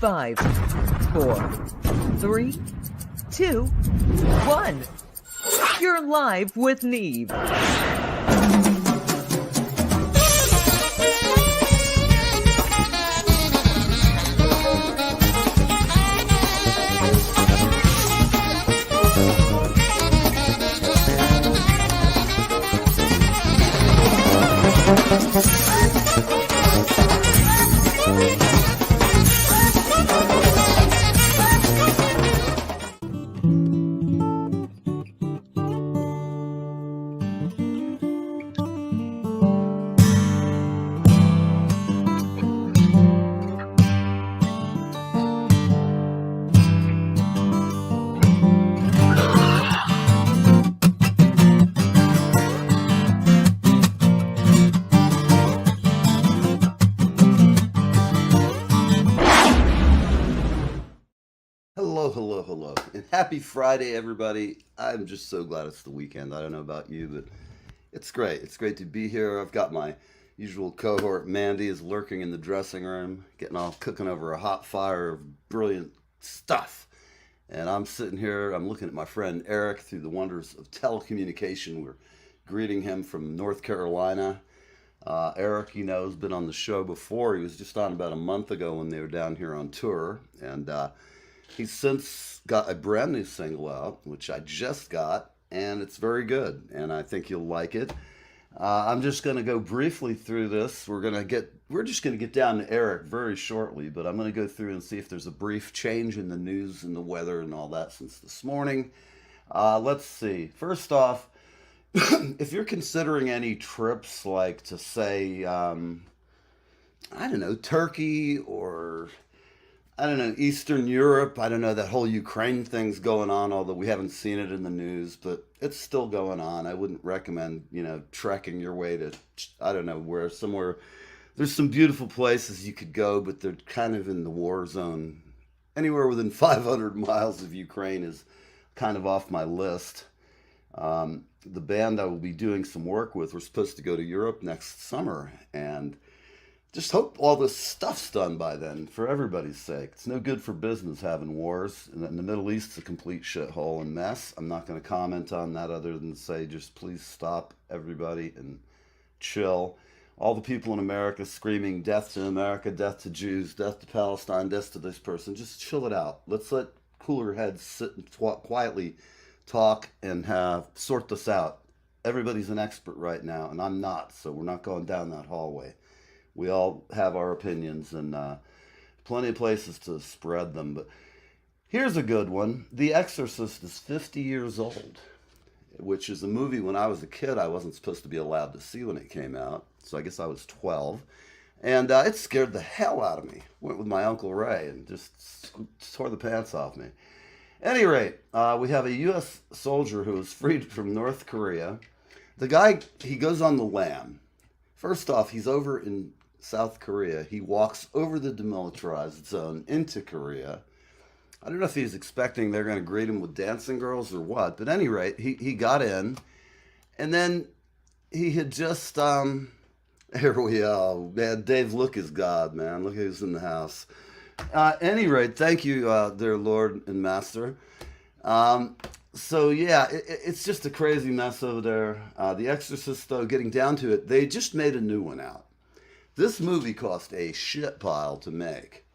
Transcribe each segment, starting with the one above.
5, 4, 3, 2, 1. You're live with Neve. Hello, and happy Friday, everybody. I'm just so glad it's the weekend. I don't know about you, but it's great. It's great to be here. I've got my usual cohort. Mandy is lurking in the dressing room, getting all cooking over a hot fire of brilliant stuff. And I'm sitting here, I'm looking at my friend Eric through the wonders of telecommunication. We're greeting him from North Carolina. Eric, you know, has been on the show before. He was just on about a month ago when they were down here on tour. And he's since got a brand new single out, which I just got, and it's very good, and I think you'll like it. I'm just going to go briefly through this. We're just going to get down to Eric very shortly, but I'm going to go through and see if there's a brief change in the news and the weather and all that since this morning. Let's see. First off, if you're considering any trips, like to say, I don't know, Turkey or I don't know, Eastern Europe. I don't know, that whole Ukraine thing's going on, although we haven't seen it in the news, but it's still going on. I wouldn't recommend, trekking your way to, I don't know, somewhere. There's some beautiful places you could go, but they're kind of in the war zone. Anywhere within 500 miles of Ukraine is kind of off my list. The band I will be doing some work with, we're supposed to go to Europe next summer, and just hope all this stuff's done by then, for everybody's sake. It's no good for business having wars. And the Middle East's a complete shithole and mess. I'm not going to comment on that other than say just please stop, everybody, and chill. All the people in America screaming, death to America, death to Jews, death to Palestine, death to this person. Just chill it out. Let's let cooler heads sit and quietly talk and sort this out. Everybody's an expert right now, and I'm not, so we're not going down that hallway. We all have our opinions and plenty of places to spread them. But here's a good one. The Exorcist is 50 years old, which is a movie when I was a kid I wasn't supposed to be allowed to see when it came out. So I guess I was 12. And it scared the hell out of me. Went with my Uncle Ray and just tore the pants off me. At any rate, we have a U.S. soldier who was freed from North Korea. The guy, he goes on the lam. First off, he's over in South Korea. He walks over the demilitarized zone into Korea. I don't know if he's expecting they're going to greet him with dancing girls or what, but at any rate, he got in, and then he had just, here we go, man, Dave, look is God, man, look who's in the house. At any rate, thank you, dear Lord and Master. So yeah, it's just a crazy mess over there. The Exorcist, though, getting down to it, they just made a new one out. This movie cost a shit pile to make.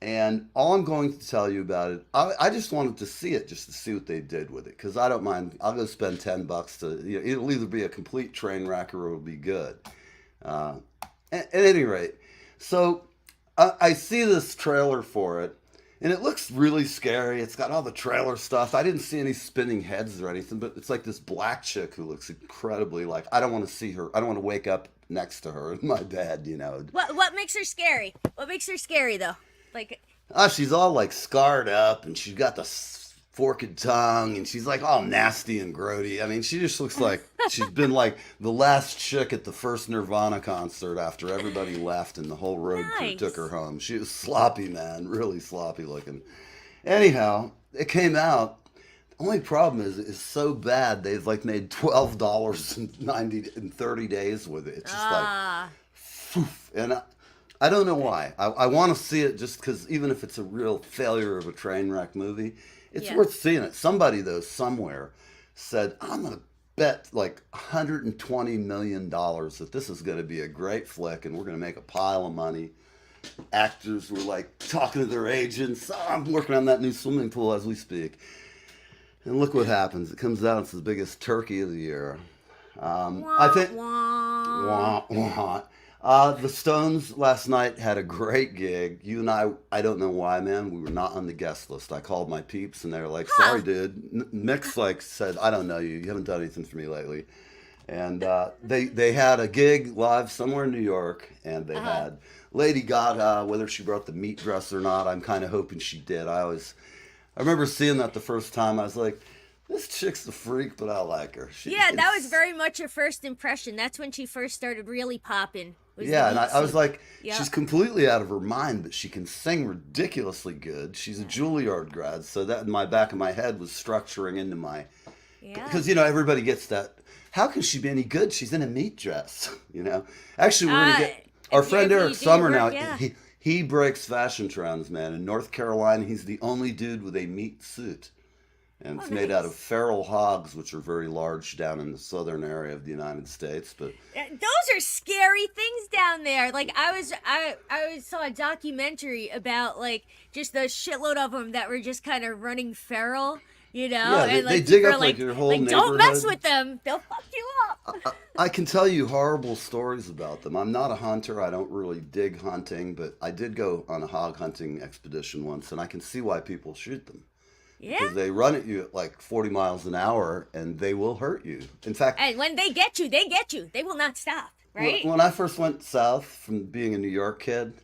And all I'm going to tell you about it, I just wanted to see it, just to see what they did with it. Because I don't mind, I'll go spend $10 to, it'll either be a complete train wreck or it'll be good. At any rate, so I see this trailer for it. And it looks really scary. It's got all the trailer stuff. I didn't see any spinning heads or anything, but it's like this black chick who looks incredibly like, I don't want to see her. I don't want to wake up next to her in my bed, What makes her scary? What makes her scary, though? Like, she's all like scarred up, and she's got the forked tongue, and she's like all nasty and grody. I mean, she just looks like she's been like the last chick at the first Nirvana concert after everybody left and the whole road crew took her home. She was sloppy, man, really sloppy looking. Anyhow, it came out. The only problem is it's so bad they've like made $12 in 30 days with it. It's just like, poof. And I don't know why. I want to see it just because even if it's a real failure of a train wreck movie, it's worth seeing it. Somebody, though, somewhere said, I'm going to bet like $120 million that this is going to be a great flick and we're going to make a pile of money. Actors were like talking to their agents. Oh, I'm working on that new swimming pool as we speak. And look what happens. It comes out, it's the biggest turkey of the year. I think... Wah, wah. The Stones last night had a great gig. You and I don't know why, man. We were not on the guest list. I called my peeps and they were like, sorry, dude. Mick's like said, I don't know you. You haven't done anything for me lately. And they had a gig live somewhere in New York, and they had Lady Gaga, whether she brought the meat dress or not. I'm kind of hoping she did. I remember seeing that the first time. I was like, this chick's a freak, but I like her. That was very much a first impression. That's when she first started really popping. Yeah, and I was like, she's completely out of her mind, but she can sing ridiculously good. She's a Juilliard grad, so that in my back of my head was structuring into my... Because, everybody gets that. How can she be any good? She's in a meat dress, Actually, we're going to get... Our friend Eric Summer now, he breaks fashion trends, man. In North Carolina, he's the only dude with a meat suit. And it's made out of feral hogs, which are very large down in the southern area of the United States. But those are scary things down there. Like I saw a documentary about like just the shitload of them that were just kind of running feral. Yeah, and they dig up like your whole neighborhood. Don't mess with them; they'll fuck you up. I can tell you horrible stories about them. I'm not a hunter. I don't really dig hunting, but I did go on a hog hunting expedition once, and I can see why people shoot them. Yeah. Because they run at you at like 40 miles an hour, and they will hurt you. In fact... And when they get you, they get you. They will not stop, right? When I first went south from being a New York kid,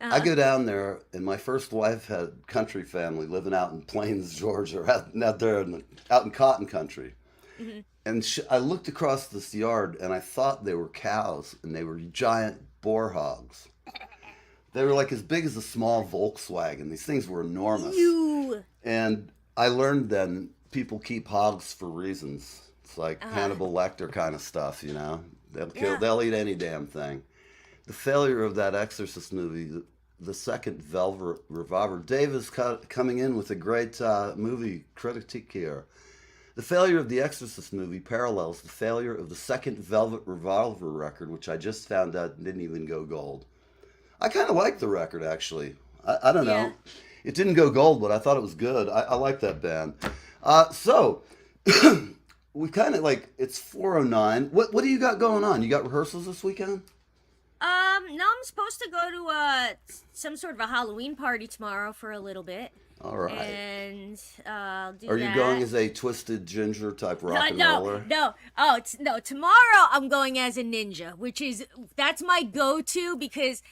I go down there, and my first wife had country family living out in Plains, Georgia, out in cotton country. Mm-hmm. And I looked across this yard, and I thought they were cows, and they were giant boar hogs. They were like as big as a small Volkswagen. These things were enormous. And I learned then people keep hogs for reasons. It's like Hannibal Lecter kind of stuff, They'll eat any damn thing. The failure of that Exorcist movie, the second Velvet Revolver. Dave is coming in with a great movie critique here. The failure of the Exorcist movie parallels the failure of the second Velvet Revolver record, which I just found out didn't even go gold. I kind of like the record, actually. I don't know. It didn't go gold, but I thought it was good. I like that band. So, we kind of like, it's 4:09. What do you got going on? You got rehearsals this weekend? No, I'm supposed to go to some sort of a Halloween party tomorrow for a little bit. All right. And I'll do Are you going as a twisted ginger type rock and roller? No. Oh, no. Tomorrow I'm going as a ninja, that's my go-to because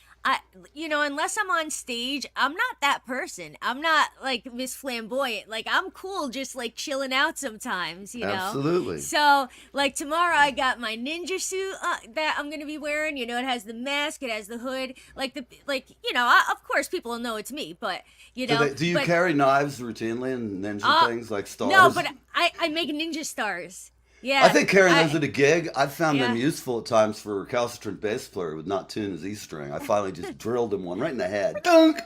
unless I'm on stage, I'm not that person. I'm not like Miss Flamboyant. Like I'm cool, just like chilling out sometimes, Absolutely. So like tomorrow, I got my ninja suit that I'm gonna be wearing. It has the mask, it has the hood. Of course, people will know it's me, but Do you carry knives routinely and ninja things like stars? No, but I make ninja stars. Yeah, I think carrying those at a gig, I've found them useful at times for a recalcitrant bass player who would not tune his E string. I finally just drilled him one right in the head. Dunk!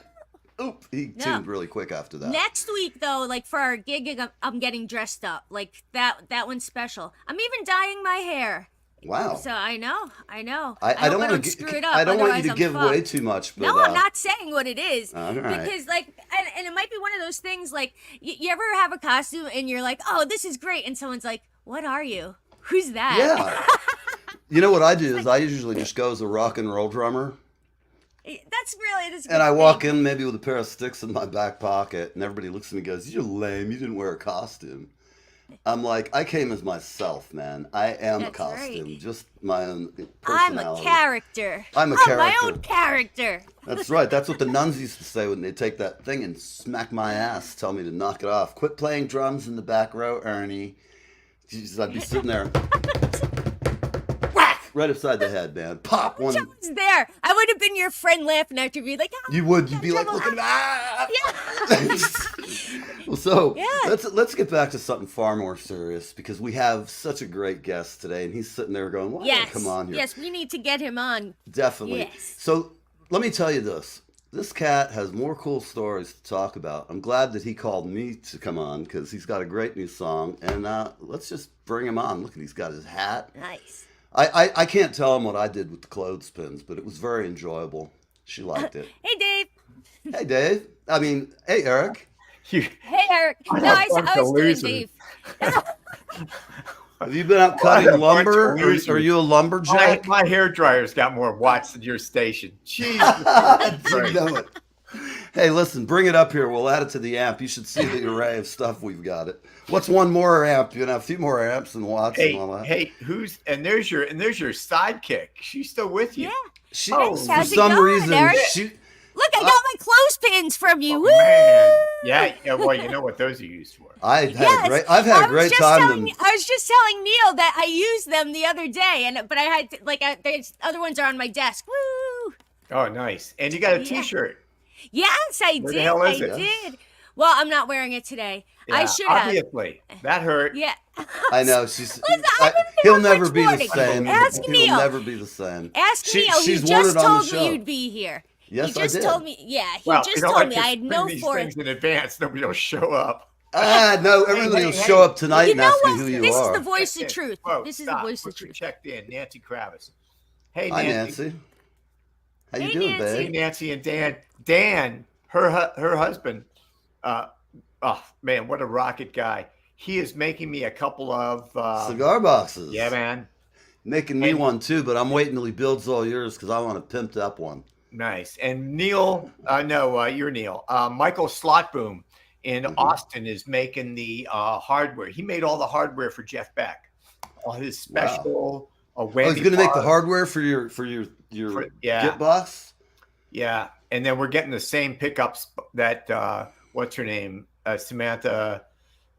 Oop! He tuned really quick after that. Next week, though, like for our gig, I'm getting dressed up. Like that one's special. I'm even dyeing my hair. Wow. So I know. I don't want to screw it up. I don't want you to give away too much. But, no, I'm not saying what it is. All right. Because and it might be one of those things like you ever have a costume and you're like, oh, this is great, and someone's like, what are you? Who's that? Yeah. You know what I do is I usually just go as a rock and roll drummer. That's good. And I walk in maybe with a pair of sticks in my back pocket, and everybody looks at me and goes, "You're lame. You didn't wear a costume." I'm like, I came as myself, man. I am a costume, just my own personality. I'm a character. I'm my own character. That's right. That's what the nuns used to say when they take that thing and smack my ass, tell me to knock it off. Quit playing drums in the back row, Ernie. Jesus, I'd be sitting there. Whack! Right upside the head, man. Pop one. I was there. I would have been your friend laughing after me, like, you would. You'd be like, look at me. Yeah. Well, so let's get back to something far more serious because we have such a great guest today, and he's sitting there going, "Why don't I come on here?" Yes, we need to get him on. Definitely. Yes. So let me tell you this. This cat has more cool stories to talk about. I'm glad that he called me to come on because he's got a great new song. And let's just bring him on. Look, he's got his hat. Nice. I can't tell him what I did with the clothespins, but it was very enjoyable. She liked it. Hey, Dave. Hey, Dave. Hey, Eric. Hey, Eric. No, I was doing Dave. Have you been out cutting lumber? Are you a lumberjack? My hair dryer's got more watts than your station. Jesus. You know it. Hey, listen, bring it up here. We'll add it to the amp. You should see the array of stuff we've got. It. What's one more amp? You know, a few more amps and watts and all that. Hey, there's your sidekick. She's still with you. Yeah. For some reason, Look, I got my clothespins from you. Oh, Woo! man. Yeah. Well, you know what those are used for. I've had a great time. I was just telling Neil that I used them the other day, but I had there's other ones are on my desk. Woo! Oh, nice. And you got a T-shirt. Yes, I Where did. the hell is it? I did. Well, I'm not wearing it today. Yeah, I should have. Obviously, that hurt. Yeah. I know. She's. Listen, I've been He'll doing never much be the morning. same. Ask He'll Neil. never be the same. Ask Neil. He She's just wanted on the told show. me you'd be here. Yes, he just I did. told me. Yeah, he Well, just you know, told like me. to I had spring no these forth. things in advance. Nobody will show up. No, everybody will show up tonight You and know ask me what? who you This are. is the voice of truth. Whoa, This is stop. the voice of Put your truth. checked in, Nancy Kravis. Hey, Hi, Nancy. Nancy. How you Hey, doing, Nancy. Hey, babe? Nancy and Dan. Dan, her husband. Oh man, what a rocket guy! He is making me a couple of Cigar boxes. Yeah, man. Making me one too, but I'm waiting till he builds all yours because I want a pimped up one. Nice. And Neil, you're Neil. Michael Slotboom in Austin is making the hardware. He made all the hardware for Jeff Beck. All his special. He's going to make the hardware for your Git box. Yeah, and then we're getting the same pickups that what's her name, Samantha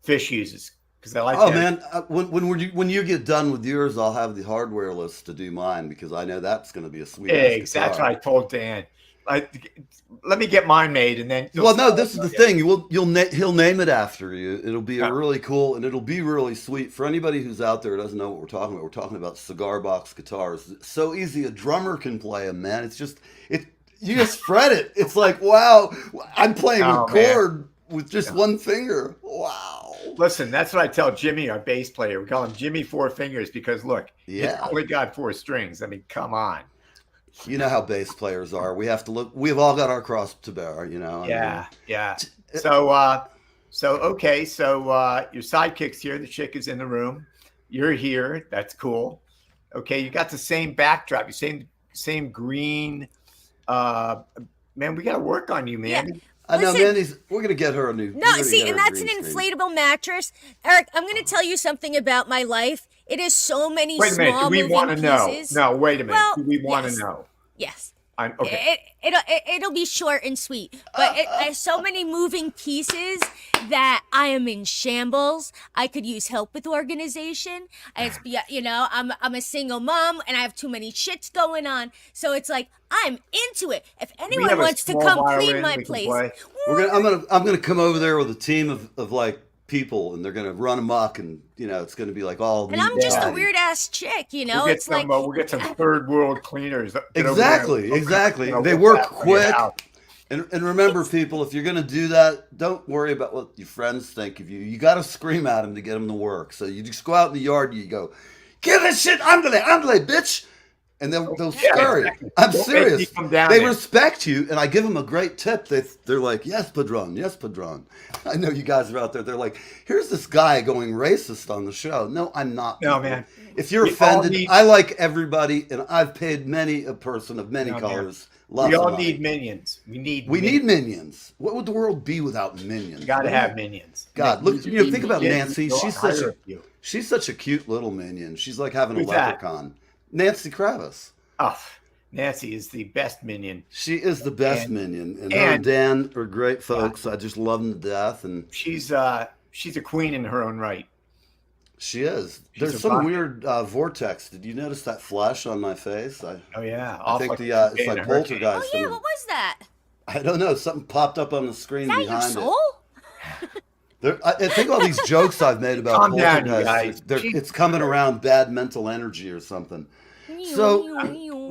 Fish uses because I like. Oh that. man, when you get done with yours, I'll have the hardware list to do mine because I know that's going to be a sweet. That's what I told Dan. Let me get mine made, and then. Well, no, this is the thing. He'll name it after you. It'll be really cool, and it'll be really sweet for anybody who's out there who doesn't know what we're talking about. We're talking about cigar box guitars. It's so easy. A drummer can play them, man. You just fret it. It's like, wow, I'm playing a chord with just one finger. Wow. Listen, that's what I tell Jimmy, our bass player. We call him Jimmy Four Fingers because look, he's only got 4 strings. I mean, come on. You know how bass players are. We have to look. We've all got our cross to bear. You know. Yeah. So your sidekick's here. The chick is in the room. You're here. That's cool. Okay, you got the same backdrop. You same green. Man, we got to work on you, man. Yeah. I know, Mandy's. We're gonna get her a new. No, see, and that's an inflatable mattress. Eric, I'm going to tell you something about my life. It is so many Wait a minute. small Do we want to know? pieces. No, wait a minute. Well, Do we want to yes. know? Yes. I'm okay. It'll be short and sweet, but there's so many moving pieces that I am in shambles. I could use help with organization. I'm a single mom and I have too many shits going on. So it's like I'm into it. If anyone wants to come clean my place, I'm gonna come over there with a team of like people, and they're gonna run amok, and it's gonna be like all. And I'm just a weird ass chick, We'll get some third world cleaners. Exactly. They work quick. And remember, people, if you're gonna do that, don't worry about what your friends think of you. You got to scream at them to get them to work. So you just go out in the yard, and you go, "Give this shit, andale, bitch." And they'll scurry. Exactly. I'm serious. They respect you, and I give them a great tip. They're like, yes, Padron. I know you guys are out there. They're like, here's this guy going racist on the show. No, I'm not. No, man. If you're offended, I like everybody, and I've paid many a person of many colors. We all need minions. We need minions. What would the world be without minions? You got to have minions. God, look. Think about Nancy. She's such a cute little minion. She's like having a leprechaun. Nancy Kravis. Oh, Nancy is the best minion. She is the best minion, and her and Dan are great folks. I just love them to death, and she's a queen in her own right. She is. There's some weird vortex. Did you notice that flash on my face? Oh yeah, I think it's like poltergeist. Oh yeah, what was that? I don't know. Something popped up on the screen behind your soul? I think all these jokes I've made about poltergeist, it's coming around bad mental energy or something. So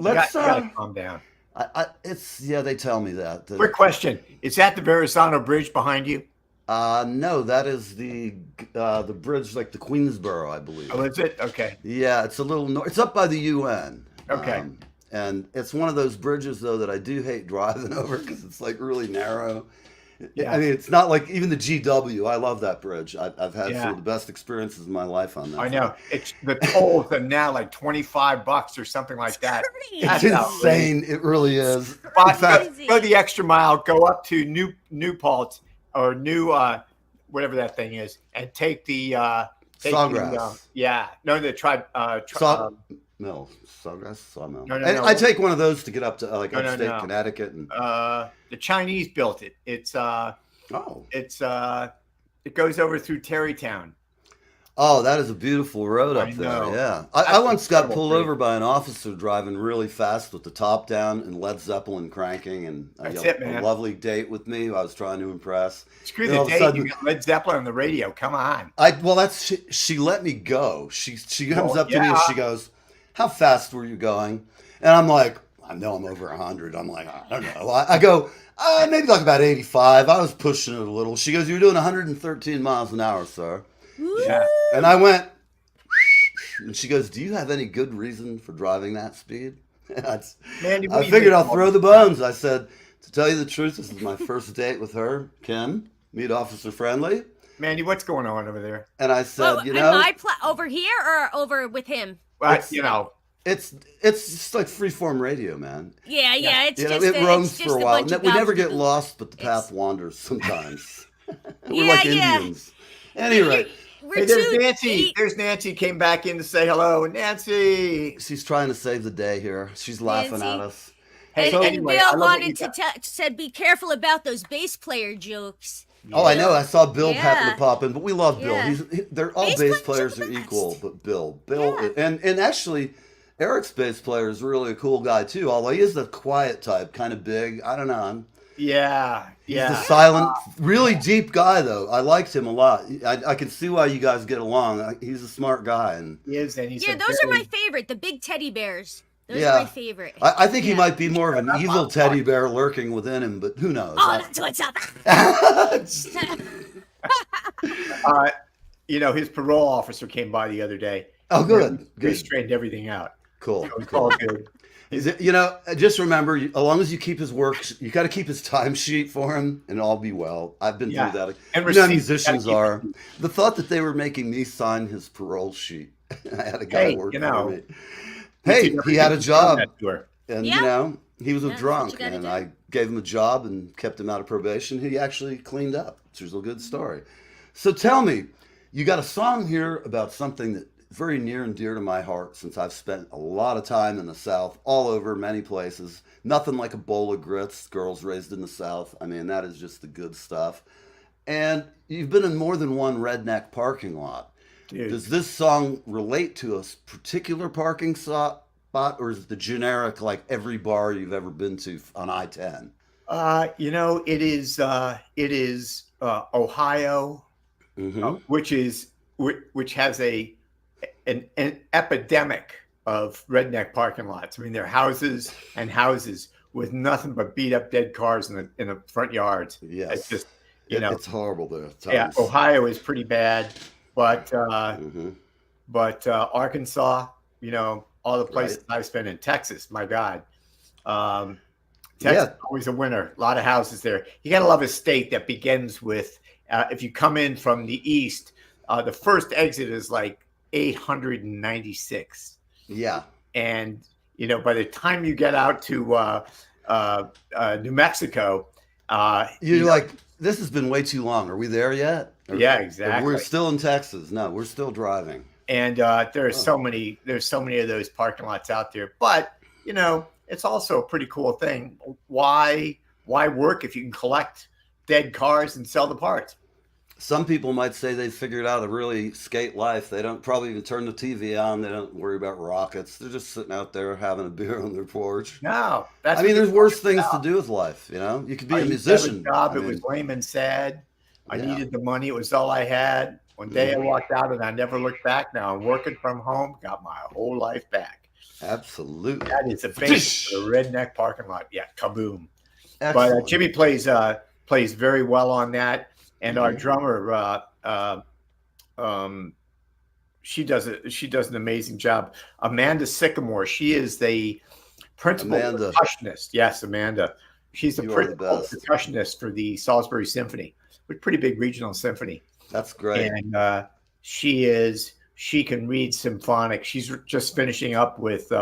let's gotta calm down. They tell me that. Quick question: is that the Verrazano Bridge behind you? No, that is the bridge, like the Queensboro, I believe. Oh, is it? Okay. Yeah, it's a little north. It's up by the UN. Okay. And it's one of those bridges though that I do hate driving over because it's like really narrow. Yeah. I mean, it's not like even the GW. I love that bridge. I've had Yeah. some of the best experiences in my life on that. I know. It's the tolls are now like $25 or something like that. Crazy. It's That's insane. It really is. But In fact, go the extra mile, go up to New Paltz or New whatever that thing is, and take the Sawgrass. the tribe. No, Sawgrass, Sawmill. No, And no. I take one of those to get up to like No, no, upstate no. Connecticut. And The Chinese built it. It goes over through Terrytown. Oh, that is a beautiful road up I there. know. Yeah. That's I once got incredible pulled bridge. over by an officer driving really fast with the top down and Led Zeppelin cranking, and That's a it, man. lovely date with me who I was trying to impress. Screw Then all the of a date. sudden- You got Led Zeppelin on the radio. Come on. She let me go. She comes Well, up to me and yeah. she goes, "How fast were you going?" And I'm like, "I know I'm over 100." I'm like, "I don't know." I go, "Maybe like about 85." I was pushing it a little. She goes, "You're doing 113 miles an hour, sir." Yeah. And I went, and she goes, "Do you have any good reason for driving that speed?" Mandy, what I do you figured think? I'll throw the bones. I said, "To tell you the truth, this is my first date with her, Kim, meet Officer Friendly." Mandy, what's going on over there? And I said, Well, "You know, am I over here or over with him? Well, It's- it's just like freeform radio, man. Yeah. It's You know, just it roams it's just for a a while. bunch of We never get gobbledygook. lost, but the path It's- wanders sometimes. We're Yeah, like yeah. Indians. Anyway, We're Hey, there's too Nancy. deep. There's Nancy came back in to say hello. Nancy. she's trying to save the day here. She's laughing Nancy. at us. Hey, And anyway, I Bill love what wanted you to got. said be careful about those bass player jokes. Oh, I know. I saw Bill happen Yeah. to pop in, but we love Bill. Yeah. They're all Bass bass players players are are the equal, best. but Bill, Yeah. and actually, Eric's bass player is really a cool guy too. Although he is the quiet type, kind of big. I don't know. Yeah. He's Yeah. the silent, really deep guy, though. I liked him a lot. I can see why you guys get along. He's a smart guy, and He is, and he's Yeah, a those are very- my favorite. The big teddy bears. Those Yeah. are my favorite. I think he Yeah. might be more of an evil teddy bear lurking within him. But who knows? Oh, that's what's up. His parole officer came by the other day. Oh, good, He good, straightened everything out. cool. It's all good. Just remember, as long as you keep his work, you got to keep his timesheet for him, and all be well. I've been Yeah. through that. And You know how receipts, musicians gotta are. keep The thought that they were making me sign his parole sheet. I had a guy Hey, work you for know, me. Hey, did he had a everything job, that to her. and Yeah. he was a Yeah, that's what drunk, you gotta and do. I gave him a job and kept him out of probation. He actually cleaned up, which is a good story. So tell me, you got a song here about something that is very near and dear to my heart, since I've spent a lot of time in the South, all over, many places. Nothing like a bowl of grits, girls raised in the South. I mean, that is just the good stuff. And you've been in more than one redneck parking lot. Dude. Does this song relate to a particular parking spot, or is it the generic, like every bar you've ever been to on I-10? It is Ohio, which has an epidemic of redneck parking lots. I mean, they're houses and houses with nothing but beat up dead cars in the front yards. Yes. It's just It's horrible there at yeah. times. Ohio is pretty bad, but Mhm. Arkansas, all the places I've spent in Texas, my God. Texas is always a winner. A lot of houses there. You got to love a state that begins with, if you come in from the east, the first exit is like 896. Yeah. And, by the time you get out to New Mexico, You're like, this has been way too long. Are we there yet? Yeah, Or exactly. we're still in Texas. No, we're still driving. And there's so many of those parking lots out there. But it's also a pretty cool thing. Why work if you can collect dead cars and sell the parts? Some people might say they figured out a really skate life. They don't probably even turn the TV on. They don't worry about rockets. They're just sitting out there having a beer on their porch. No, that's I mean, what there's it's worse all things about. to do with life. You could be I a used to have musician. job. I It mean, was lame and sad. I Yeah. needed the money. It was all I had. One day I walked out and I never looked back. Now I'm working from home. Got my whole life back. Absolutely. That is a bass for the redneck parking lot. Yeah, kaboom. Excellent. But Jimmy plays very well on that, and our drummer, she does an amazing job. Amanda Sycamore, she is the principal percussionist. Yes, Amanda. She's the principal percussionist for the Salisbury Symphony, a pretty big regional symphony. That's great. And she can read symphonic. She's just finishing up with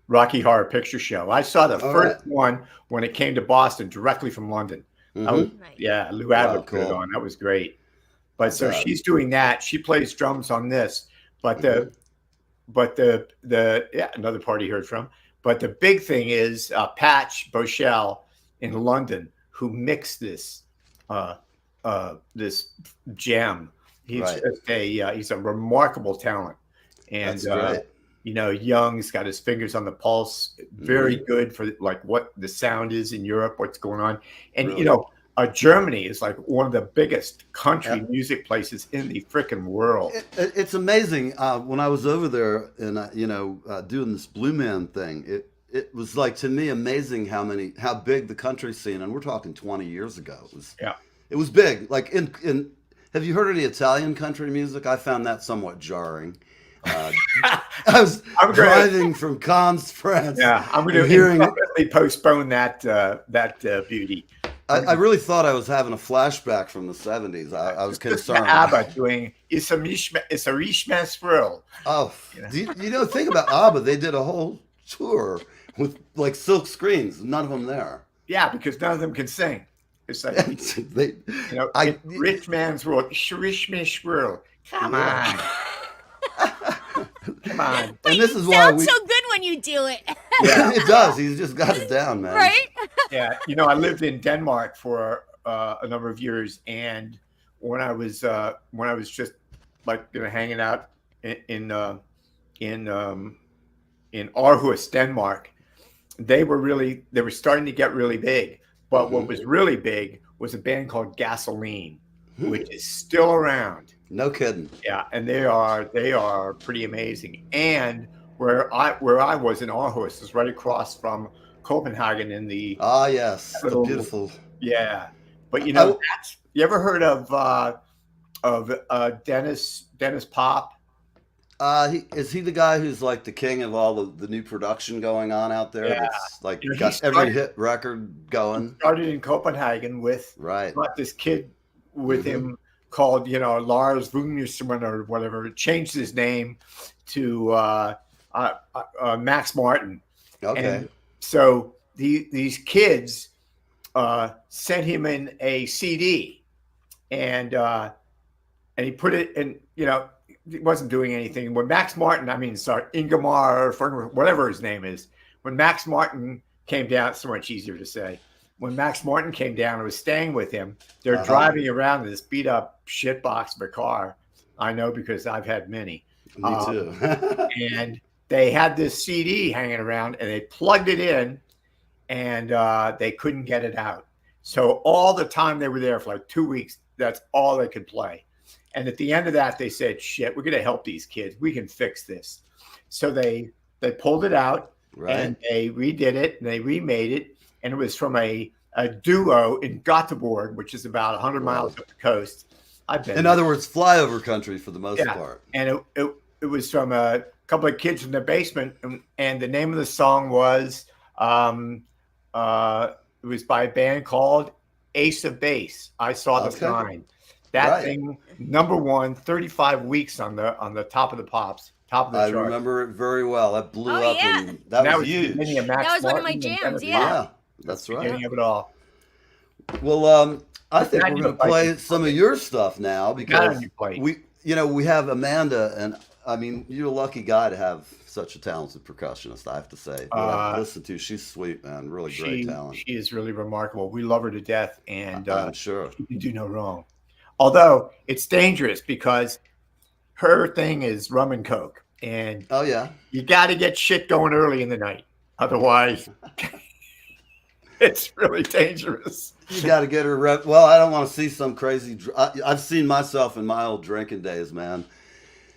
Rocky Horror Picture Show. I saw the first one when it came to Boston directly from London. Yeah, Lou Adler put it on. That was great. But so she's doing that. She plays drums on this. But another party heard from. But the big thing is Patch Boshell in London, who mixed this this gem. He's he's a remarkable talent. And you know, Young's got his fingers on the pulse. Very good for like what the sound is in Europe, what's going on. And you know, Germany is like one of the biggest country music places in the freaking world. It's amazing. When I was over there and you know, doing this Blue Man thing, it was like, to me, amazing how big the country scene, and we're talking 20 years ago. It was big. Like in have you heard any Italian country music? I found that somewhat jarring. I was driving from Cannes, France. Yeah, I'm going to postpone that beauty. I really thought I was having a flashback from the 70s. I was concerned. ABBA doing it's a Richman swirl. Oh, you know, think about ABBA. They did a whole tour with like silk screens. None of them there. Yeah, because none of them can sing. It's like you know, rich man's world. Rich man's swirl. Come on. Come on. But and this is why sounds so good when you do it. Yeah, it does. He's just got it down, man. Right? Yeah. You know, I lived in Denmark for a number of years, and when I was just like hanging out in Aarhus, Denmark, they were starting to get really big. But what was really big was a band called Gasoline, which is still around. No kidding. Yeah, and they are pretty amazing. And where I was in Aarhus is right across from Copenhagen in the yes, the beautiful. Yeah, but you know, you ever heard of Dennis Pop? Is he the guy who's like the king of all the new production going on out there? Yeah. That's like got every hit record going. He started in Copenhagen with got this kid with him called, you know, Lars Vungerson or whatever. Changed his name to Max Martin. Okay. And so these kids sent him in a CD, and he put it in. You know, he wasn't doing anything. When Max Martin, Ingemar, whatever his name is, when Max Martin came down, it's so much easier to say. When Max Martin came down and was staying with him, they're driving around in this beat up shitbox of a car. I know because I've had many. Me too. And they had this CD hanging around, and they plugged it in, and they couldn't get it out. So all the time they were there for like 2 weeks, that's all they could play. And at the end of that, they said, shit, we're going to help these kids. We can fix this. So they pulled it out, and they redid it, and they remade it. And it was from a duo in Gothenburg, which is about 100 miles up the coast. In other words, flyover country for the most part. And it was from a couple of kids in the basement, and the name of the song was it was by a band called Ace of Base. I Saw the Sign. That thing, number one, 35 weeks on the top of the pops, top of the chart. I remember it very well. That blew up, and that was huge. That was one of my jams. Yeah, that's right. Beginning of it all. Well, I think we're going to play some of your stuff now because we have Amanda, and I mean, you're a lucky guy to have such a talented percussionist. I have to say, I've listened to, she's sweet, man, really great talent. She is really remarkable. We love her to death, and I'm sure she can do no wrong. Although it's dangerous because her thing is rum and coke, and you got to get shit going early in the night, otherwise. It's really dangerous. You got to get her Well, I don't want to see some crazy. I've seen myself in my old drinking days, man.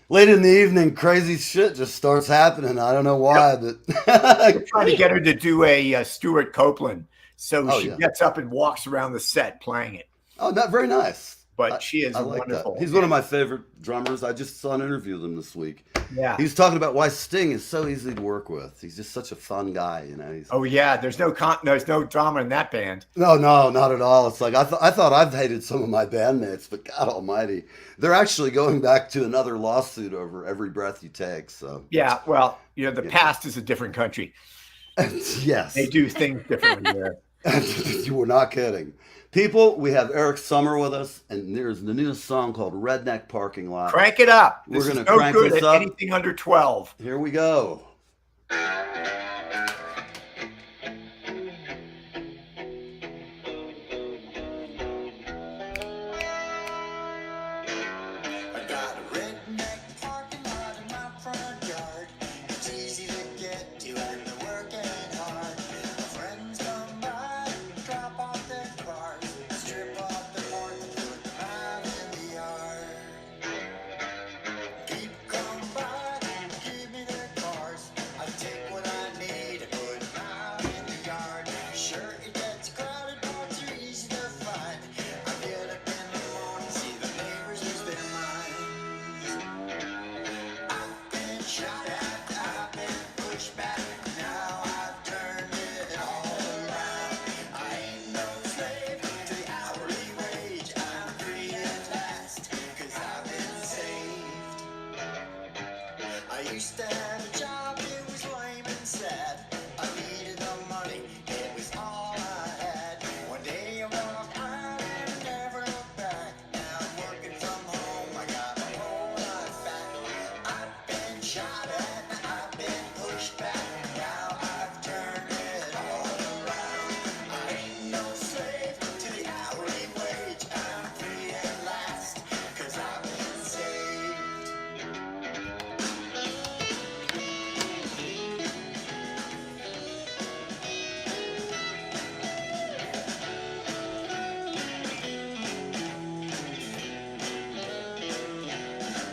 late in the evening, crazy shit just starts happening. I don't know why, We're but trying to get her to do a Stuart Copeland, so Oh, she yeah. gets up and walks around the set playing it. oh, not very nice. But she is I like wonderful. that. He's one of my favorite drummers. I just saw an interview with him this week. Yeah. He's talking about why Sting is so easy to work with. He's just such a fun guy, you know. Oh yeah, there's no drama in that band. No, not at all. It's like I thought I've hated some of my bandmates, but God Almighty, they're actually going back to another lawsuit over Every Breath You Take. So Yeah, well, the past is a different country. yes, They do things differently there. you were not kidding. People, we have Eric Summer with us, and there's the newest song called Redneck Parking Lot. Crank it up. We're This gonna is no crank good this at up. anything under 12. Here we go. I got a redneck parking lot in my front yard. It's easy to get to and they're working hard. My friends come by, drop off their cars, strip off the park and put them out in the yard. People come by, give me their cars. I take what I need and put them out in the yard. Sure, it gets crowded, parks are easy to find. I get up in the morning, see the neighbors lose their minds. I've been shot at, I've been pushed back, now I've turned it all around. I ain't no slave to the hourly wage, I'm free at last, 'cause I've been saved. I used to have a job, it was lame and sad. I needed the money, it was all I had. One day I walked out and I never looked back. Now I'm working from home, I got my whole life back. I've been shot at, I've been pushed back. Now I've turned it all around. I ain't no slave to the hourly wage. I'm free at last, 'cause I've been saved.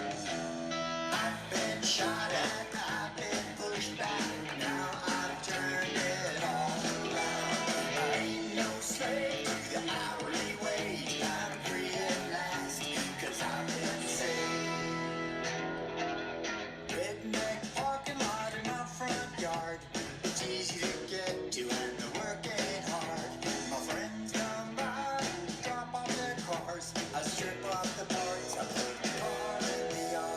I've been shot at, I've been pushed back. Now I've turned it all around. I ain't no slave to the hourly wage. I'm free at last, 'cause I've been saved. Redneck parking lot in my front yard. It's easy to get to and they're working hard. My friends come by, drop off their cars. I strip off the parts, I put the car in the yard.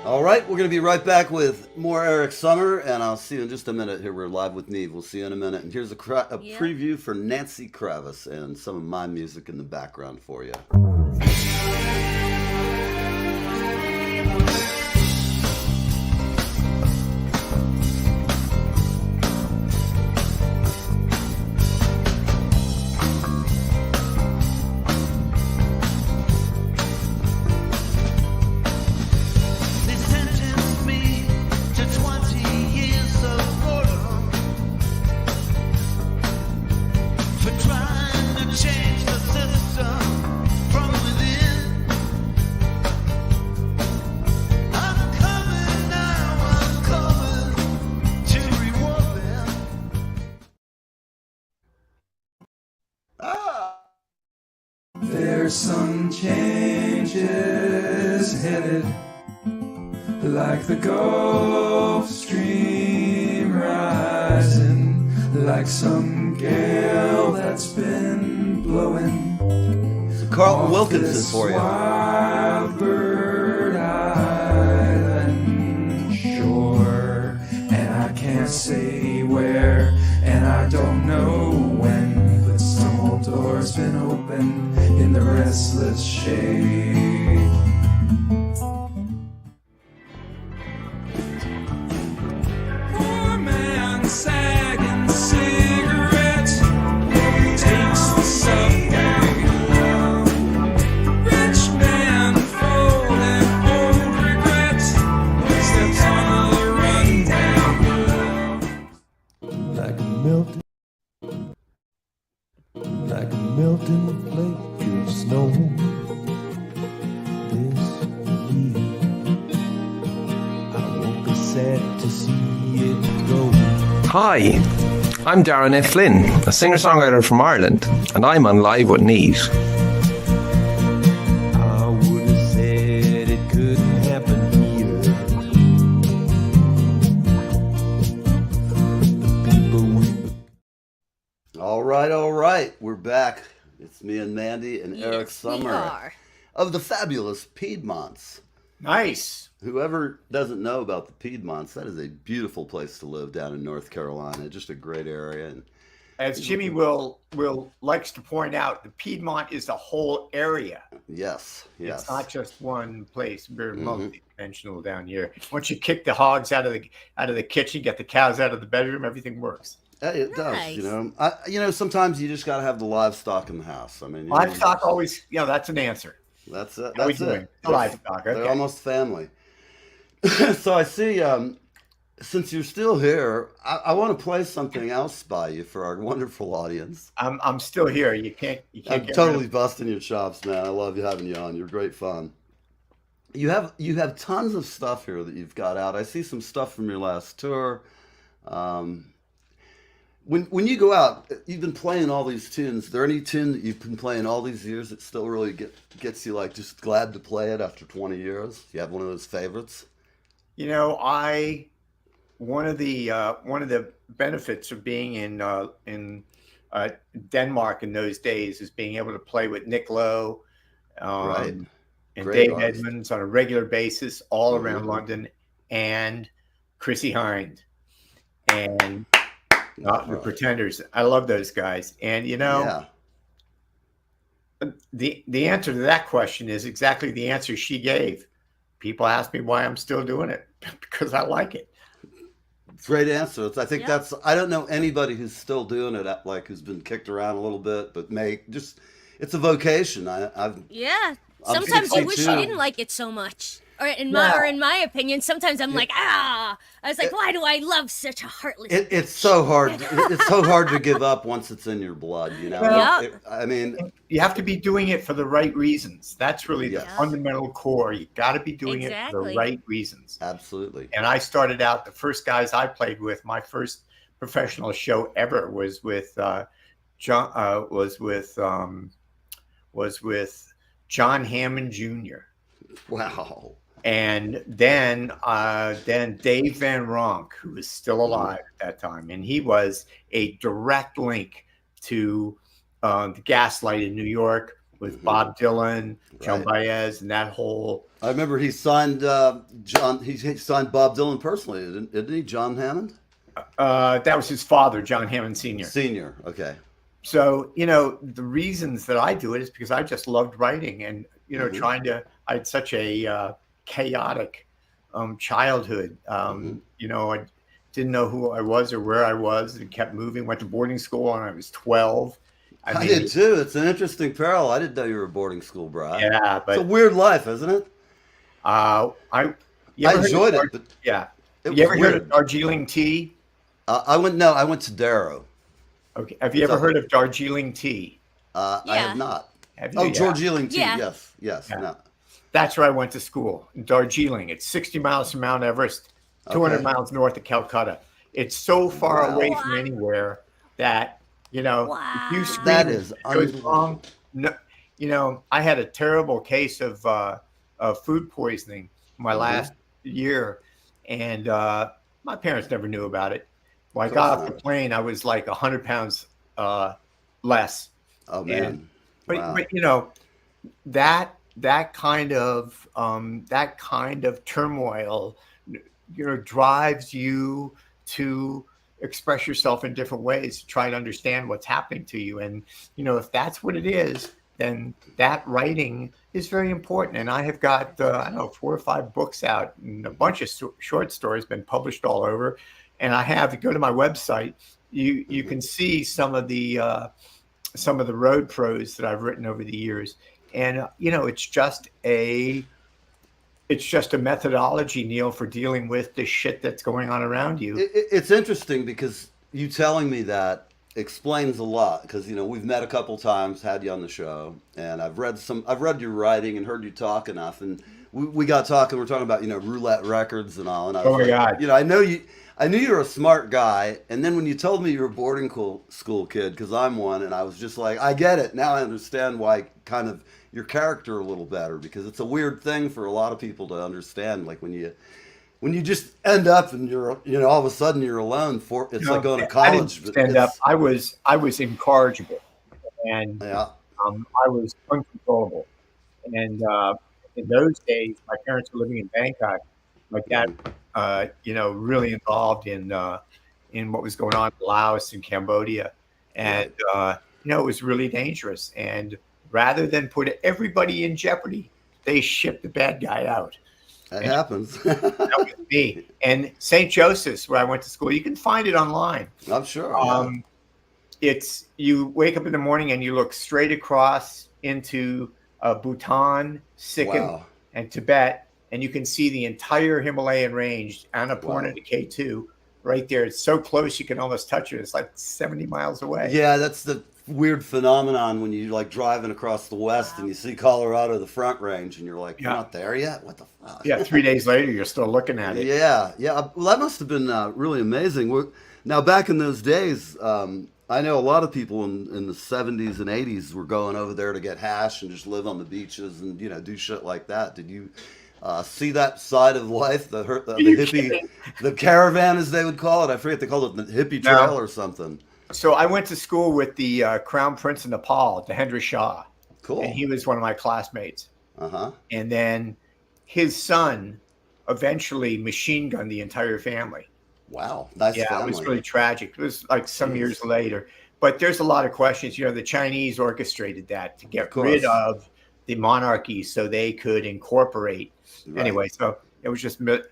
All right, we're going to be right back with more Eric Summer, and I'll see you in just a minute. Here we're live with Neve. We'll see you in a minute. And here's a Yeah. preview for Nancy Kravitz and some of my music in the background for you. They sentenced me to 20 years of boredom for trying to change the system from within. I'm coming now, I'm coming to reward them. There's some changes headed, like the Gulf Stream rising, like some gale that's been blowing. So Carlton off Wilkinson this for you. Wild Bird Island shore, and I can't say where, and I don't know when, but some old door's been opened in the restless shade. Poor man sagging cigarettes, takes the subway home. Rich man for sad to see it go. Hi, I'm Darren F. Flynn, a singer-songwriter from Ireland, and I'm on Live with Neve. I would have said it couldn't happen here. The people we All right. We're back. It's me and Mandy and Eric Yes, we Summer are. of the fabulous Piedmonts. Nice. Whoever doesn't know about the Piedmonts, that is a beautiful place to live down in North Carolina. Just a great area. And As Jimmy will likes to point out, the Piedmont is the whole area. yes. It's not just one place. We're Mhm. multi-dimensional down here. Once you kick the hogs out of the kitchen, get the cows out of the bedroom, everything works. It does, Nice. sometimes you just got to have the livestock in the house. I mean, Livestock always, that's an answer. That's it. How we That's doing? it. Livestock, They're okay. almost family. So I see, since you're still here, I want to play something else by you for our wonderful audience. I'm still here. You can't I'm get totally rid busting your chops, man. I love having you on. You're great fun. You have tons of stuff here that you've got out. I see some stuff from your last tour. When you go out, you've been playing all these tunes. Is there any tune that you've been playing all these years that still really gets you like just glad to play it after 20 years? You have one of those favorites? one of the benefits of being in Denmark in those days is being able to play with Nick Lowe, Right. and Great Dave artist. Edmunds on a regular basis all Mhm. around London, and Chrissy Hind and the Right. Pretenders. I love those guys. And Yeah. the answer to that question is exactly the answer she gave. People ask me why I'm still doing it because I like it. Great answer. I think Yeah. I don't know anybody who's still doing it, like who's been kicked around a little bit, but it's a vocation. Yeah. I'm Sometimes you wish you 62. didn't like it so much. Or in Yeah. my opinion, sometimes I'm like, I was like, why do I love such a heartless? It's so hard. It's so hard to give up once it's in your blood, you know? Yeah. I mean, You have to be doing it for the right reasons. That's really the Yes. fundamental core. You got to be doing it for the Exactly. right reasons. absolutely. And I started out, the first guys I played with, my first professional show ever was with John Hammond Jr. Wow. And then Dave Van Ronk, who was still alive at that time, and he was a direct link to the Gaslight in New York with Bob Dylan, Joan Right. Baez, and that whole. I remember he signed John. He signed Bob Dylan personally, didn't he? John Hammond, That was his father, John Hammond Sr. Senior. Okay. So, the reasons that I do it is because I just loved writing and, Mhm. I had such a chaotic childhood. Mhm. I didn't know who I was or where I was and kept moving. Went to boarding school when I was 12. I did too. It's an interesting parallel. I didn't know you were a boarding school brat. Yeah, It's a but weird life, isn't it? you I ever heard of enjoyed it, but Yeah. it You ever was heard weird. of Darjeeling tea? I went to Darrow. Okay. Have you ever So- heard of Darjeeling tea? I Yeah. have not. Have you? Oh, Yeah. George Ealing tea. Yeah. Yes. Yeah. No. That's where I went to school, in Darjeeling. It's 60 miles from Mount Everest, 200 Okay. miles north of Calcutta. It's so far Wow. away from anywhere that, if you Wow. scream That and is it goes unbelievable. wrong, no, I had a terrible case of food poisoning my Mhm. last year, and my parents never knew about it. When I Of got course off the not. plane, I was like 100 pounds less. Oh man. But Wow. that kind of turmoil, drives you to express yourself in different ways to try to understand what's happening to you. And if that's what it is, then that writing is very important. And I have got 4 or 5 books out, and a bunch of short stories been published all over. And I have, if you go to my website, you can see some of the road prose that I've written over the years. And it's just a methodology, Neil, for dealing with the shit that's going on around you. It's interesting because you telling me that explains a lot, because we've met a couple times, had you on the show, and I've read your writing and heard you talk enough, and we got talking. We're talking about roulette records and all, and I was Oh my God. I knew you were a smart guy, and then when you told me you were a boarding school kid, because I'm one, and I was just like, I get it now. I understand why kind of your character a little better, because it's a weird thing for a lot of people to understand. Like when you just end up and you're all of a sudden you're alone it's like going to college. I didn't stand up. I was incorrigible, and Yeah. I was uncontrollable. And in those days, my parents were living in Bangkok. My dad, really involved in what was going on in Laos and Cambodia, and it was really dangerous. And rather than put everybody in jeopardy, they shipped the bad guy out. That happens. That was me. And St. Joseph's, where I went to school, you can find it online. I'm sure. It's you wake up in the morning and you look straight across into Bhutan, Sikkim, and Tibet, and you can see the entire Himalayan range, Annapurna to K2, right there. It's so close you can almost touch it. It's like 70 miles away. Yeah, that's the weird phenomenon when you like driving across the west and you see Colorado, the Front Range, and you're like, you're not there yet? What the fuck? Yeah, 3 days later, you're still looking at it. Yeah. Well, that must have been really amazing. Now, back in those days, I know a lot of people in the 70s and 80s were going over there to get hash and just live on the beaches and do shit like that. Did you see that side of life, the hippie, the caravan as they would call it? I forget they called it the hippie trail or something. So I went to school with the Crown Prince of Nepal, Mahendra Shah. Cool. And he was one of my classmates. Uh-huh. And then his son eventually machine gunned the entire family. Wow. Nice family. It was really tragic. It was like some years later. But there's a lot of questions. The Chinese orchestrated that to get rid of the monarchy so they could incorporate. Right. Anyway, so it was just, but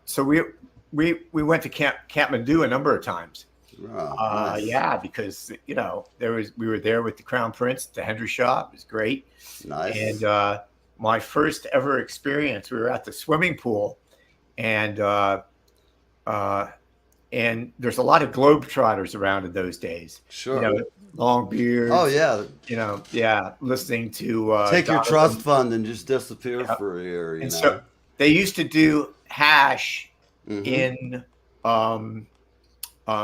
so we went to Kathmandu a number of times. Oh, nice. Yeah, because we were there with the Crown Prince, Mahendra Shah. It was great. Nice. And my first ever experience, we were at the swimming pool, and there's a lot of globetrotters around in those days. Sure. Long beards. Oh yeah. Listening to take your trust fund and just disappear for a year. So they used to do hash in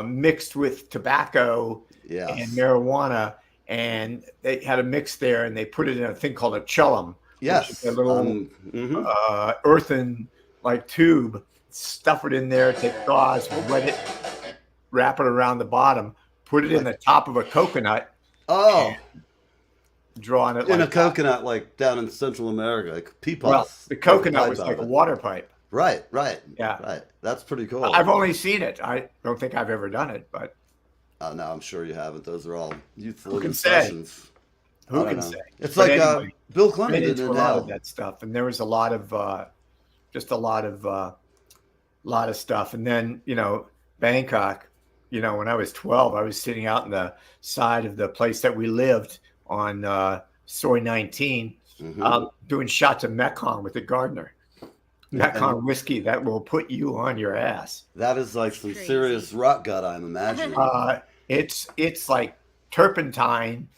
mixed with tobacco and marijuana, and they had a mix there, and they put it in a thing called a chillum. Yes, a little earthen like tube. Stuff it in there, take gauze, wet it, wrap it around the bottom, put it in the top of a coconut. Oh, draw on it in a coconut, like down in Central America, like peepaws. Well, the coconut was like a water pipe. Right. Yeah. Right. That's pretty cool. I've only seen it. I don't think I've ever done it, but. No, I'm sure you haven't. Those are all youthful Who can sessions. Who can say? It's but like anyway, Bill Clinton did a lot of that stuff, and there was a lot of stuff. And then Bangkok. When I was 12, I was sitting out in the side of the place that we lived on Soy 19, doing shots of Mekong with the gardener. Mekong whiskey that will put you on your ass. That is like some serious rock gut, I'm imagining. It's like turpentine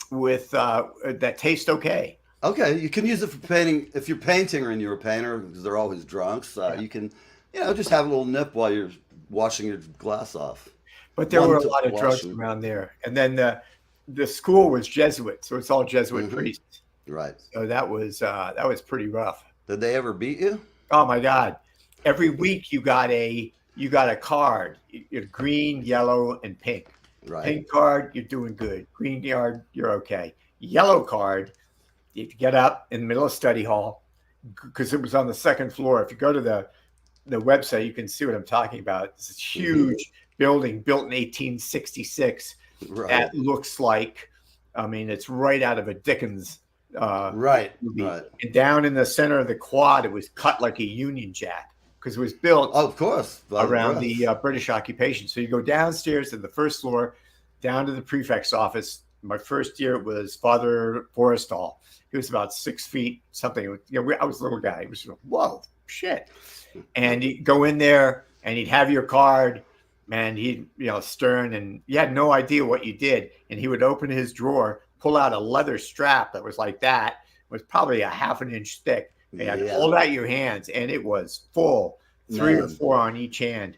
with that tastes okay. Okay, you can use it for painting. If you're painting or you're a painter, because they're always drunks, you can, just have a little nip while you're washing your glass off. But there were a lot of drugs around there. And then the school was Jesuit, so it's all Jesuit priests. Right. So that was pretty rough. Did they ever beat you? Oh my God! Every week you got a card. You're green, yellow, and pink. Right. Pink card, you're doing good. Green card, you're okay. Yellow card, you get up in the middle of study hall because it was on the second floor. If you go to the website, you can see what I'm talking about. It's a huge building built in 1866 that looks like, it's right out of a Dickens movie. Right. And down in the center of the quad, it was cut like a Union Jack because it was built, of course, around the British occupation. So you go downstairs to the first floor, down to the prefect's office. My first year was Father Forrestal. He was about 6 feet something. I was a little guy. He was whoa, shit. And you go in there, and he'd have your card, and he'd stern, and you had no idea what you did. And he would open his drawer, pull out a leather strap that was like that. It was probably a half an inch thick. They had to Yeah. hold out your hands, and it was full, 3 or Man. 4 on each hand.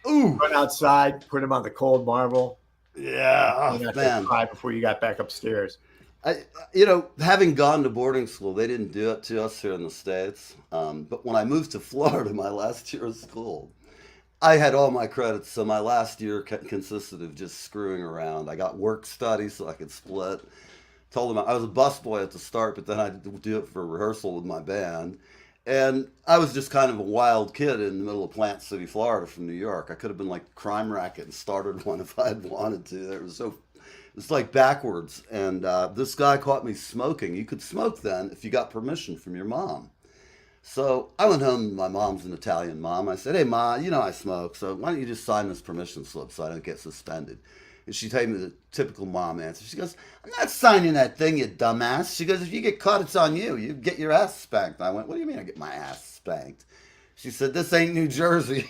Ooh. Run outside, put them on the cold marble. Yeah. And Oh, have man. to cry before you got back upstairs. Having gone to boarding school, they didn't do it to us here in the States. But when I moved to Florida, my last year of school, I had all my credits. So my last year consisted of just screwing around. I got work study so I could split. Told them I was a busboy at the start, but then I would do it for rehearsal with my band. And I was just kind of a wild kid in the middle of Plant City, Florida from New York. I could have been like a crime racket and started one if I had wanted to. It's like backwards. And this guy caught me smoking. You could smoke then if you got permission from your mom. So I went home. My mom's an Italian mom. I said, "Hey, Ma, you know I smoke, so why don't you just sign this permission slip so I don't get suspended?" And she told me the typical mom answer. She goes, "I'm not signing that thing, you dumbass." She goes, "If you get caught, it's on you. You get your ass spanked." I went, "What do you mean I get my ass spanked?" She said, "This ain't New Jersey."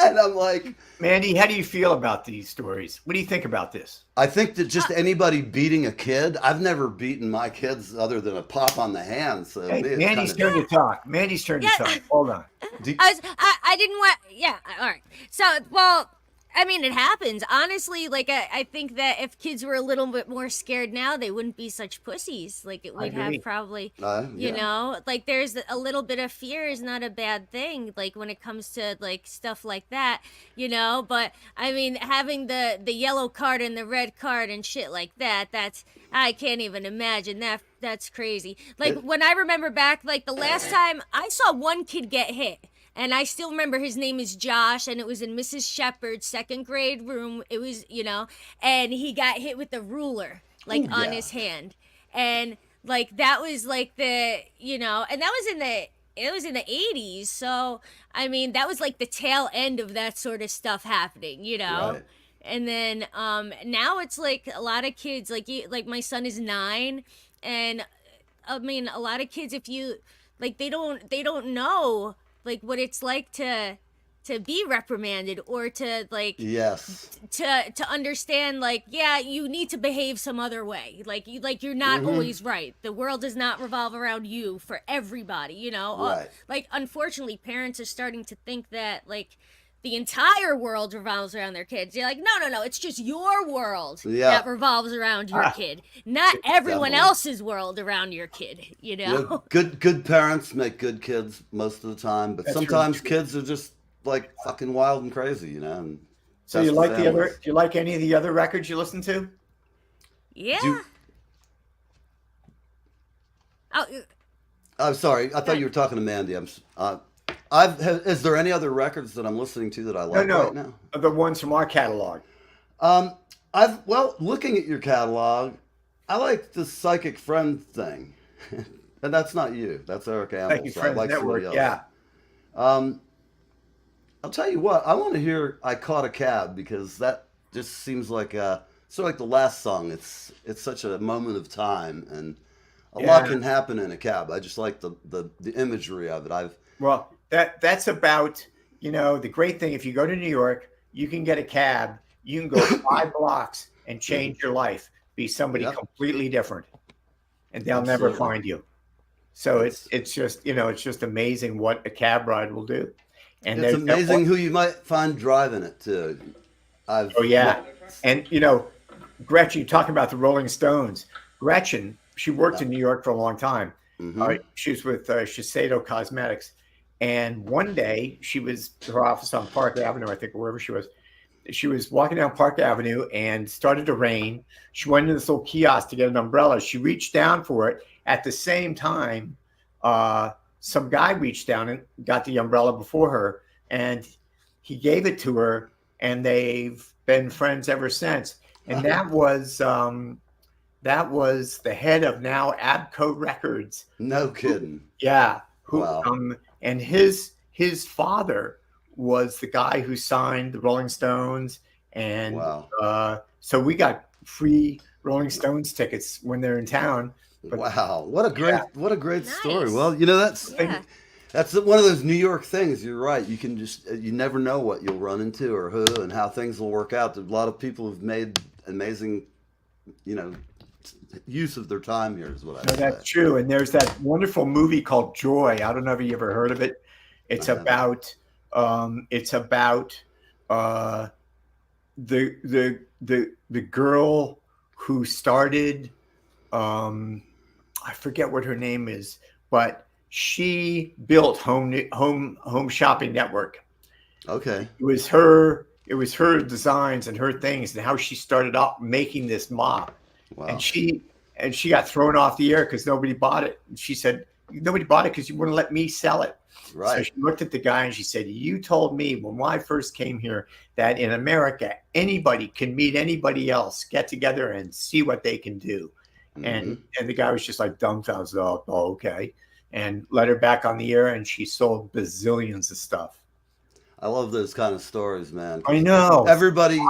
And I'm like, Mandy, how do you feel about these stories? What do you think about this? I think that just anybody beating a kid, I've never beaten my kids other than a pop on the hand. So Hey, me, it's Mandy's kinda- turn to talk. Mandy's turn to talk. Hold on. I didn't want. Yeah, all right. So, well, I mean, it happens. Honestly, like, I think that if kids were a little bit more scared now, they wouldn't be such pussies. Like, I we'd agree. have probably, Yeah. you know, like, there's a little bit of fear is not a bad thing, like, when it comes to, like, stuff like that, you know? But, I mean, having the yellow card and the red card and shit like that, I can't even imagine that. That's crazy. Like, when I remember back, like, the last time I saw one kid get hit. And I still remember his name is Josh, and it was in Mrs. Shepard's second grade room. It was, you know, and he got hit with a ruler, like, Ooh, on yeah. his hand. And, like, that was, like, you know, and that was it was in the 80s. So, I mean, that was, like, the tail end of that sort of stuff happening, you know? Right. And then, now it's, like, a lot of kids, like my son is 9, and, I mean, a lot of kids, if you, like, they don't know, like, what it's like to be reprimanded, or to, like, Yes. to understand, like, yeah, you need to behave some other way, like you're not always right. The world does not revolve around you for everybody, you know. Right. Like, unfortunately, parents are starting to think that, like, the entire world revolves around their kids. You're like, no, it's just your world Yeah. that revolves around your kid, not everyone Definitely. else's world around your kid, you know. Good parents make good kids most of the time, but That's sometimes really kids are just like fucking wild and crazy, you know. And So that's you like the families. other? Do you like any of the other records you listen to? Yeah. Do- Oh, I'm sorry, I thought you were talking to Mandy. Is there any other records that I'm listening to that I like No. right now? The ones from our catalog. Looking at your catalog, I like the Psychic Friend thing, and that's not you. That's Eric Amble. Thank you, so I Friends like somebody Network. else. Yeah. I'll tell you what. I want to hear "I Caught a Cab" because that just seems like sort of like the last song. It's such a moment of time, and a lot Yeah. can happen in a cab. I just like the imagery of it. Well, that's about, you know, the great thing. If you go to New York, you can get a cab. You can go 5 blocks and change your life. Be somebody Yep. completely different, and they'll never Absolutely. find you. So it's just, you know, it's just amazing what a cab ride will do. And It's there's that amazing one- who you might find driving it too. Oh yeah, and you know, Gretchen, you talking about the Rolling Stones. Gretchen, she worked in New York for a long time. Mhm. She was with Shiseido Cosmetics, and one day she was her office on Park Avenue, I think, or wherever she was. She was walking down Park Avenue and started to rain. She went into this little kiosk to get an umbrella. She reached down for it. At the same time, some guy reached down and got the umbrella before her, and he gave it to her, and they've been friends ever since. And that was the head of now Abco Records. No kidding. Yeah. Wow. And his father was the guy who signed the Rolling Stones, and Wow. so we got free Rolling Stones tickets when they're in town. But Wow. What a great story. Nice. Well, you know, that's Yeah. that's one of those New York things. You're right. You can just you never know what you'll run into or who and how things will work out. A lot of people have made amazing, you know, use of their time here is what I No, say. that's true. And there's that wonderful movie called Joy. I don't know if you ever heard of it. It's about uh, the girl who started. I forget what her name is, but she built Home Shopping Network. Okay. It was her designs and her things and how she started out making this mop. Wow. And she got thrown off the air because nobody bought it. And she said, nobody bought it because you wouldn't let me sell it. Right. So she looked at the guy and she said, you told me when I first came here that in America, anybody can meet anybody else, get together and see what they can do. And the guy was just like dumbfounded. Oh, okay. And let her back on the air and she sold bazillions of stuff. I love those kind of stories, man. I know. Everybody,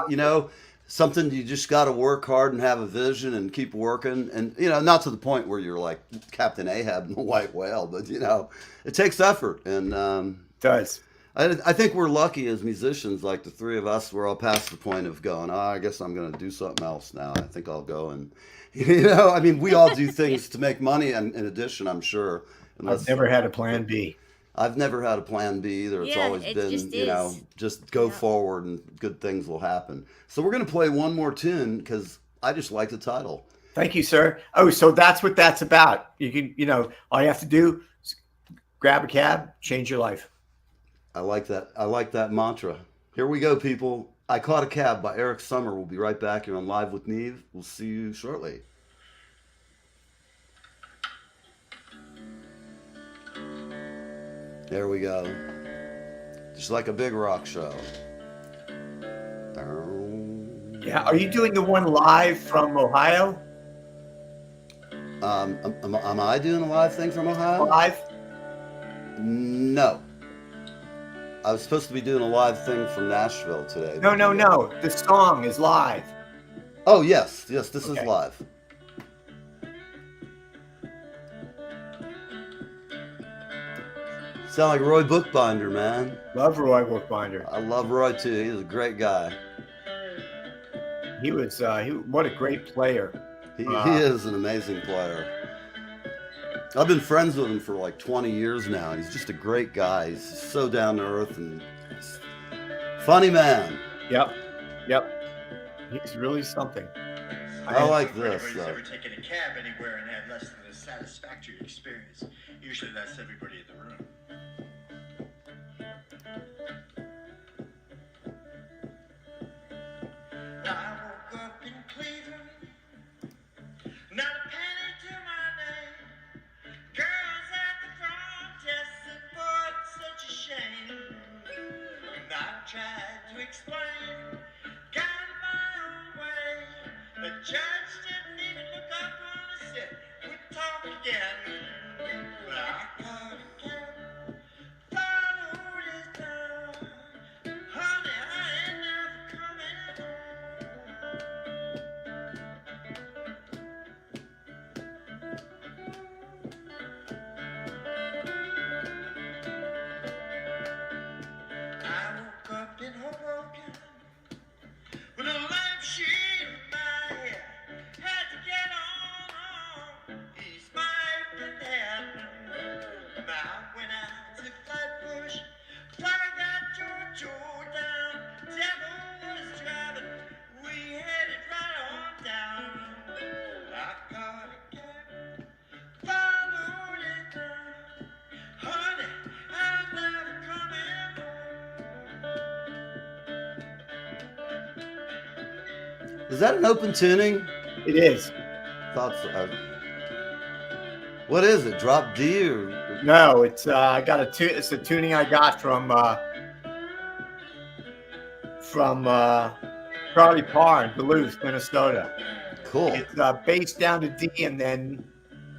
something you just got to work hard and have a vision and keep working. And, not to the point where you're like Captain Ahab in the White Whale, but, it takes effort. And It does. I think we're lucky as musicians, like the three of us, we're all past the point of going, I guess I'm going to do something else now. I think I'll go and, we all do things to make money. And in addition, I'm sure. I've never had a plan B. I've never had a plan B either. It's always been, just go forward and good things will happen. So we're going to play one more tune because I just like the title. Thank you, sir. Oh, so that's what that's about. You can, all you have to do is grab a cab, change your life. I like that. I like that mantra. Here we go, people. I Caught a Cab by Eric Summer. We'll be right back here on Live with Neve. We'll see you shortly. There we go. Just like a big rock show. Yeah. Are you doing the one live from Ohio? Am I doing a live thing from Ohio? Live? No. I was supposed to be doing a live thing from Nashville today. No. The song is live. Oh, yes. Yes, this is live. Sound like Roy Bookbinder, man. Love Roy Bookbinder. I love Roy too. He's a great guy. He was. What a great player. He is an amazing player. I've been friends with him for like 20 years now. He's just a great guy. He's so down to earth and funny man. Yep. He's really something. I like this. Everybody's ever taken a cab anywhere and had less than a satisfactory experience. Usually that's everybody in the room. I woke up in Cleveland, not a penny to my name. Girls at the front desk said, boy, it's such a shame. And I tried to explain, got my own way. The judge didn't even look up when I said, we'll talk again. But I caught a cab, followed it down. Honey, I ain't never coming home. I woke up in Hoboken with a lampshade in my hair. Had to get on East Manhattan. I went out to Flatbush, flag that Jojo down. Devil was driving, we headed right on down. I caught a cab, followed it down. Honey, I'm never coming home. Is that an open tuning? It is. Thought so. What is it? Drop D or? No, it's I got it's a tuning I got from Charlie Parr in Duluth, Minnesota. Cool. It's bass down to D and then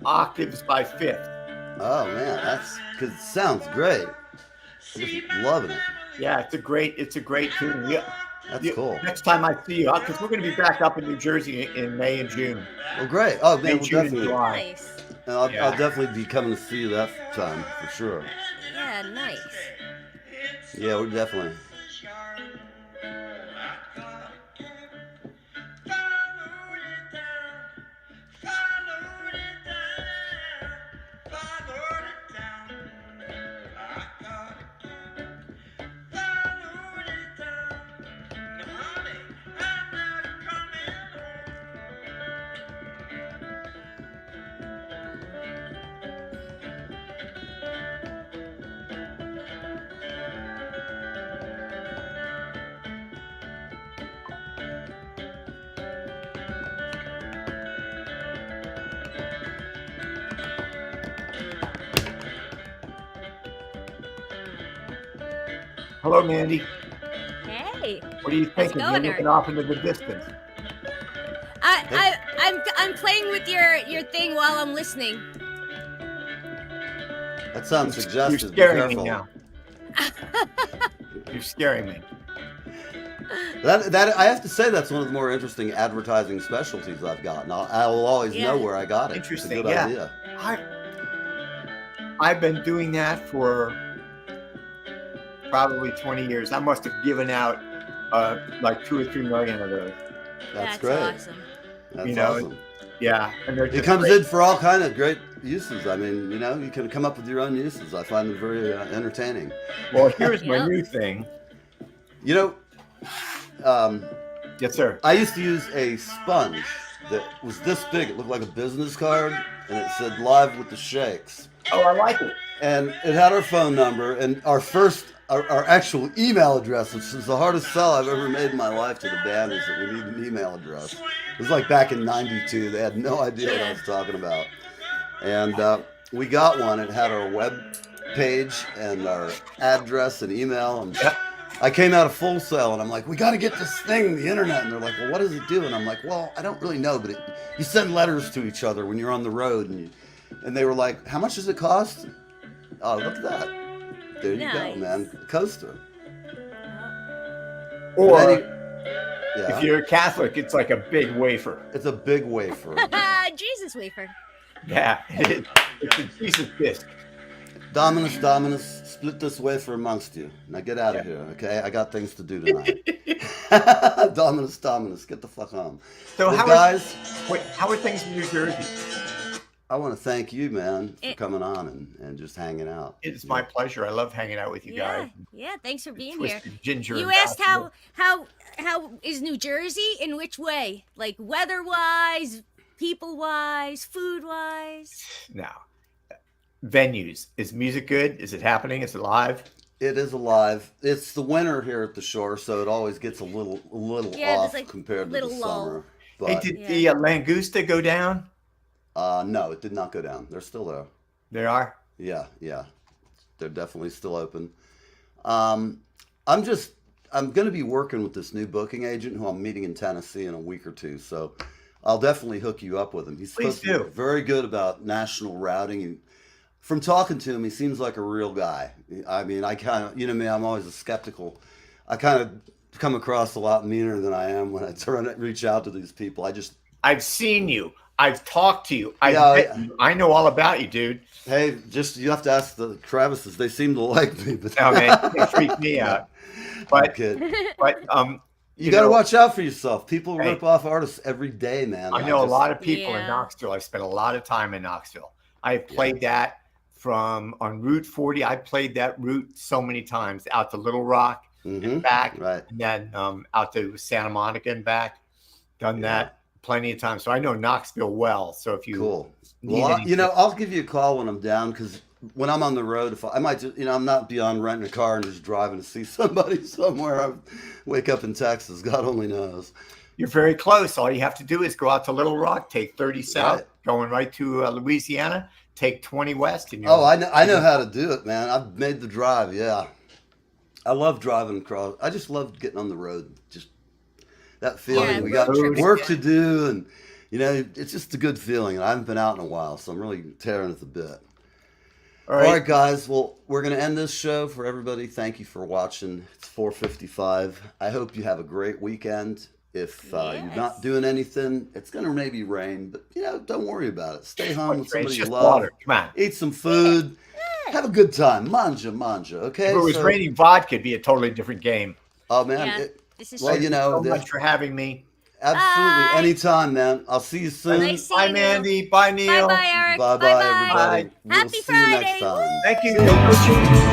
octaves by fifth. Oh man, that's because it sounds great. I'm just loving it. Yeah, it's a great tune. Yeah. That's cool. Next time I see you, because we're going to be back up in New Jersey in May and June. Well, great. Oh man, May, we'll June, and definitely. July. Nice. And I'll definitely be coming to see you that time for sure. Yeah, nice. Yeah, we're definitely. Hello, Mandy. Hey. What are you thinking? going, You're looking Eric? off into the distance. I'm playing with your thing while I'm listening. That sounds You're suggestive. Be scaring me careful. now. You're scaring me. That I have to say that's one of the more interesting advertising specialties I've gotten. I will always Yeah. know where I got it. Interesting, It's a good yeah. idea. I've been doing that for probably 20 years. I must have given out like 2 or 3 million of those. That's great. Awesome. That's You know, awesome. Yeah, and they're It just comes great. in for all kind of great uses. I mean, you know, you can come up with your own uses. I find them very entertaining. Well, here's my Yep. new thing. You know, Yes, sir. I used to use a sponge that was this big. It looked like a business card, and it said "Live with the Shakes." Oh, I like it. And it had our phone number and our actual email address, which is the hardest sell I've ever made in my life to the band, is that we need an email address. It was like back in '92. They had no idea what I was talking about. And we got one. It had our web page and our address and email. And Yep. I came out of Full Sail and I'm like, we got to get this thing, the internet. And they're like, well, what does it do? And I'm like, well, I don't really know, but you send letters to each other when you're on the road. And they were like, how much does it cost? Oh, look at that. There you go, Nice. man. Coaster. Or And then yeah, if you're a Catholic, it's like a big wafer. it's a big wafer. Jesus wafer. Yeah, it's a piece of disc. Dominus, Dominus, split this wafer amongst you. Now get out of here, okay? I got things to do tonight. Dominus, Dominus, get the fuck home. So Well, how guys, how are things in New Jersey? I want to thank you, man, for It- coming on and just hanging out. It's my pleasure. I love hanging out with you Yeah, guys. yeah. Thanks for being here. Twisted ginger. You and asked apple. how is New Jersey? In which way? Like weather-wise, people-wise, food-wise? No. Venues. Is music good? Is it happening? Is it live? It is alive. It's the winter here at the shore, so it always gets a little Yeah, off there's, like, compared to little the lull. summer. Hey, But did Yeah. the Langusta go down? no, it did not go down. They're still there. They are? Yeah, they're definitely still open. I'm going to be working with this new booking agent who I'm meeting in Tennessee in a week or two. So I'll definitely hook you up with him. He's Please supposed to do. be very good about national routing. From talking to him, he seems like a real guy. I mean, I kind of, you know me, I'm always a skeptical. I kind of come across a lot meaner than I am when I reach out to these people. I've seen you. I've talked to you. I've Yeah, met you. I know all about you, dude. Hey, you have to ask the Travises. They seem to like me, but Oh, man, they freak me out. But, kid. but You got to know, watch out for yourself. People Hey. rip off artists every day, man. I know a lot of people in Yeah. Knoxville. I spent a lot of time in Knoxville. I played that from on Route 40. I played that route so many times out to Little Rock Mhm. and back, Right. and then out to Santa Monica and back. Done that plenty of times, so I know Knoxville well. So if you Cool. need Well, anything- I'll give you a call when I'm down because when I'm on the road, if I might just, I'm not beyond renting a car and just driving to see somebody somewhere. I wake up in Texas. God only knows. you're very close. All you have to do is go out to Little Rock, take 30 south, Right. going right to Louisiana, take 20 west, and you're Oh, I know how to do it, man. I've made the drive. Yeah. I love driving across. I just love getting on the road. Just that feeling. Yeah, We got road trips. work to do, and it's just a good feeling. And I haven't been out in a while, so I'm really tearing at the bit. all All right. right, guys. Well, we're going to end this show for everybody. Thank you for watching. It's 4:55. I hope you have a great weekend. If you're Yes. not doing anything, it's going to maybe rain, but don't worry about it. Stay home with It's somebody you just love. water. Come on. Eat some food. Have a good time. Manja, okay? If it was So- raining vodka, it'd be a totally different game. Oh, man. Yeah, this is well, true. So that- much for having me. absolutely. Bye. Anytime, man. I'll see you soon. Nice Bye, seeing you. Mandy. Bye, Neil. Bye-bye, Eric. Bye-bye, Bye-bye. everybody. We'll Happy see you next Friday. time. Thank you.